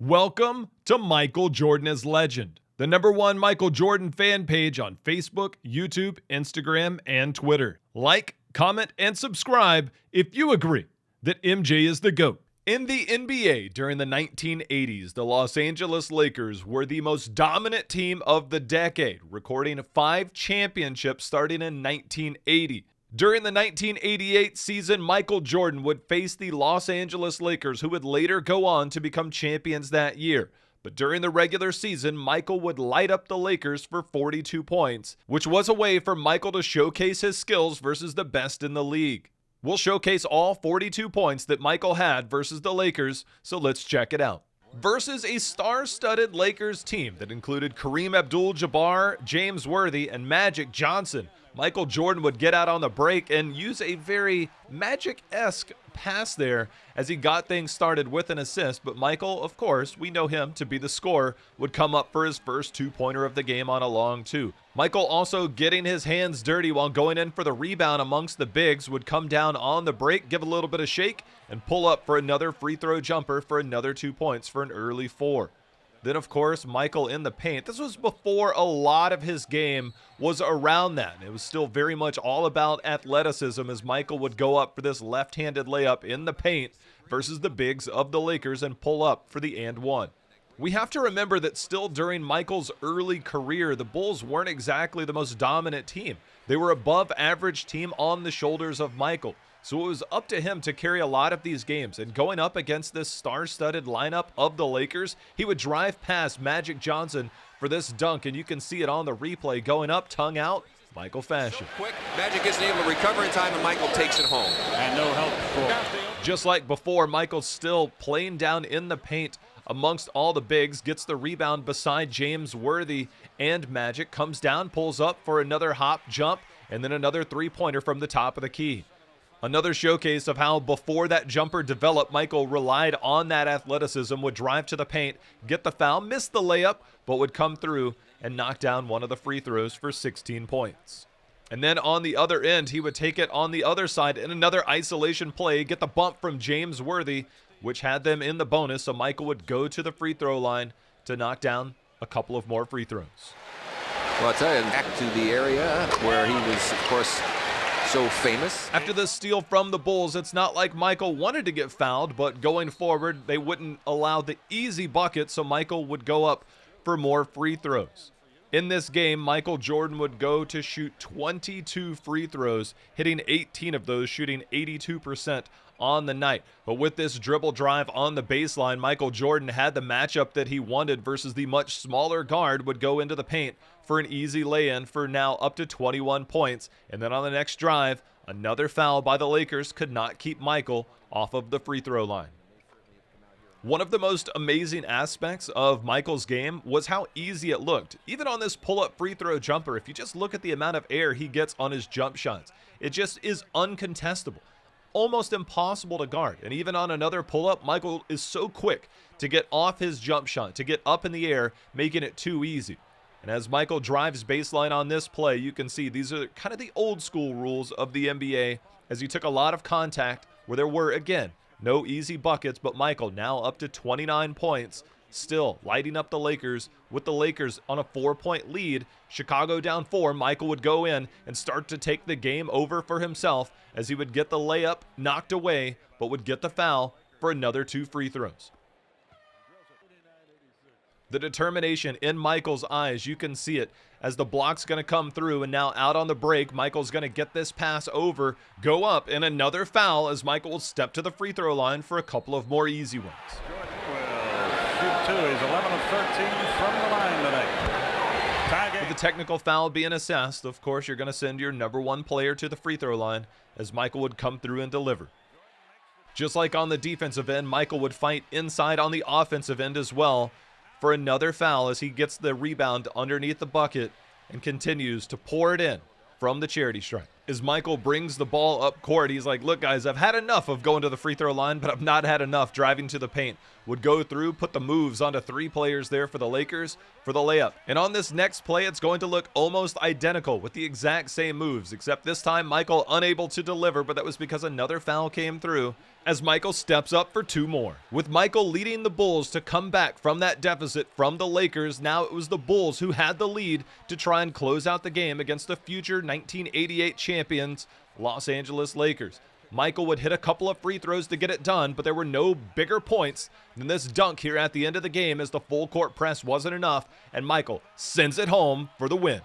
Welcome to Michael Jordan is Legend, the #1 Michael Jordan fan page on Facebook, YouTube, Instagram, and Twitter. Like, comment, and subscribe if you agree that MJ is the GOAT. In the NBA during the 1980s, the Los Angeles Lakers were the most dominant team of the decade, recording 5 championships starting in 1980. During the 1988 season, Michael Jordan would face the Los Angeles Lakers, who would later go on to become champions that year. But during the regular season, Michael would light up the Lakers for 42 points, which was a way for Michael to showcase his skills versus the best in the league. We'll showcase all 42 points that Michael had versus the Lakers, so let's check it out. Versus a star-studded Lakers team that included Kareem Abdul-Jabbar, James Worthy, and Magic Johnson, Michael Jordan would get out on the break and use a very Magic-esque pass there as he got things started with an assist. But Michael, of course, we know him to be the scorer, would come up for his first 2-pointer of the game on a long two. Michael also getting his hands dirty while going in for the rebound amongst the bigs, would come down on the break, give a little bit of shake, and pull up for another free throw jumper for another 2 points for an early 4. Then, of course, Michael in the paint. This was before a lot of his game was around that. It was still very much all about athleticism as Michael would go up for this left-handed layup in the paint versus the bigs of the Lakers and pull up for the and one. We have to remember that still during Michael's early career, the Bulls weren't exactly the most dominant team. They were above average team on the shoulders of Michael. So it was up to him to carry a lot of these games. And going up against this star-studded lineup of the Lakers, he would drive past Magic Johnson for this dunk. And you can see it on the replay going up, tongue out, Michael fashion. So quick, Magic isn't able to recover in time, and Michael takes it home. And no help for. Just like before, Michael's still playing down in the paint amongst all the bigs, gets the rebound beside James Worthy and Magic, comes down, pulls up for another hop jump, and then another 3-pointer from the top of the key. Another showcase of how before that jumper developed, Michael relied on that athleticism, would drive to the paint, get the foul, miss the layup, but would come through and knock down one of the free throws for 16 points. And then on the other end, he would take it on the other side in another isolation play, get the bump from James Worthy, which had them in the bonus, so Michael would go to the free throw line to knock down a couple of more free throws. Well, I'll tell you, back to the area where he was, of course, so famous. After the steal from the Bulls, it's not like Michael wanted to get fouled, but going forward, they wouldn't allow the easy bucket, so Michael would go up for more free throws. In this game, Michael Jordan would go to shoot 22 free throws, hitting 18 of those, shooting 82% on the night. But with this dribble drive on the baseline, Michael Jordan had the matchup that he wanted versus the much smaller guard, would go into the paint for an easy lay-in for now up to 21 points. And then on the next drive, another foul by the Lakers could not keep Michael off of the free throw line. One of the most amazing aspects of Michael's game was how easy it looked. Even on this pull-up free throw jumper, if you just look at the amount of air he gets on his jump shots, it just is uncontestable. Almost impossible to guard. And even on another pull-up, Michael is so quick to get off his jump shot, to get up in the air, making it too easy. And as Michael drives baseline on this play, you can see these are kind of the old school rules of the NBA as he took a lot of contact where there were, again, no easy buckets, but Michael now up to 29 points, still lighting up the Lakers. With the Lakers on a 4-point lead, Chicago down 4, Michael would go in and start to take the game over for himself as he would get the layup knocked away, but would get the foul for another 2 free throws. The determination in Michael's eyes, you can see it as the block's going to come through, and now out on the break, Michael's going to get this pass over, go up, and another foul as Michael will step to the free throw line for a couple of more easy ones. Shoot 2. He's 11 of 13 from the line tonight. Tie game. With the technical foul being assessed, of course, you're going to send your #1 player to the free throw line as Michael would come through and deliver. Just like on the defensive end, Michael would fight inside on the offensive end as well for another foul as he gets the rebound underneath the bucket and continues to pour it in from the charity stripe. As Michael brings the ball up court, he's like, look, guys, I've had enough of going to the free throw line, but I've not had enough driving to the paint. Would go through, put the moves onto 3 players there for the Lakers for the layup. And on this next play, it's going to look almost identical with the exact same moves, except this time Michael unable to deliver, but that was because another foul came through as Michael steps up for 2 more. With Michael leading the Bulls to come back from that deficit from the Lakers, now it was the Bulls who had the lead to try and close out the game against the future 1988 champions, Los Angeles Lakers. Michael would hit a couple of free throws to get it done, but there were no bigger points than this dunk here at the end of the game as the full court press wasn't enough, and Michael sends it home for the win.